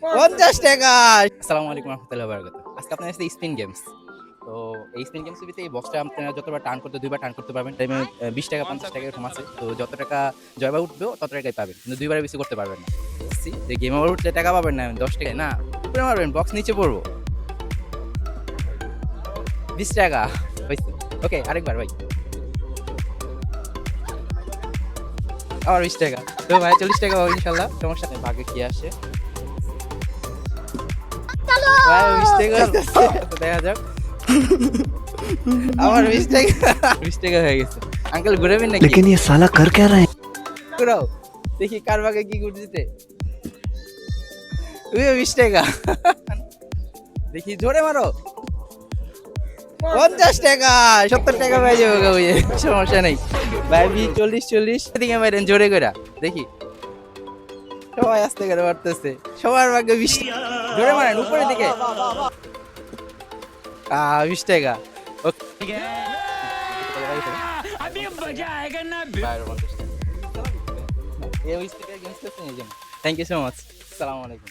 50 টাকা। আসসালামু আলাইকুম রহমতুল্লাহ বারাকাতুহু। আজকে আপনার কাছে স্পিন গেমস। তো এই স্পিন গেমসের ভিতরে এই বক্সটা আপনারা যতবার টার্ন করতে 2 বার টার্ন করতে পারবেন। টাইমে 20 টাকা 50 টাকা এরকম আছে। তো যত টাকা জয়বা উঠবে তত টাকাই পাবেন। কিন্তু 2 বারের বেশি করতে পারবেন না। বুঝছি যে গেম ওভার উঠলে টাকা পাবেন না 10 টাকা না। উপরে মারবেন বক্স নিচে পড়বো। 20 টাকা হইছে। ওকে আরেকবার ভাই। আবার 20 টাকা। তো ভাই 40 টাকা পাবো ইনশাআল্লাহ। সমস্যা নেই ভাগ্যে কি আসে। ভাই 20 টাকা আসতেছে। তো দেখা যাক। আমার 20 টাকা 20 টাকা হয়ে গেছে। আঙ্কেল ঘুরাবেন নাকি? लेकिन ये साला कर क्या रहा है? ঘুরাও। দেখি কার ভাগে কি ঘুরতেছে। ওই 20 টাকা। দেখি জোরে মারো। 50 টাকা 70 টাকা পাই যাবো গা ওই সমস্যা নেই। ভাই 40 এদিকে মারেন জোরে কইরা। দেখি। সবাই আস্তে করে মারতেছে। সবার ভাগে 20 জোরে মারেন উপরের দিকে। 20 টাকা। ওকে। अभी मजा आएगा ना এই স্পিকার গেমস করছেন এই জন্য। Thank you so much. আসসালামু আলাইকুম।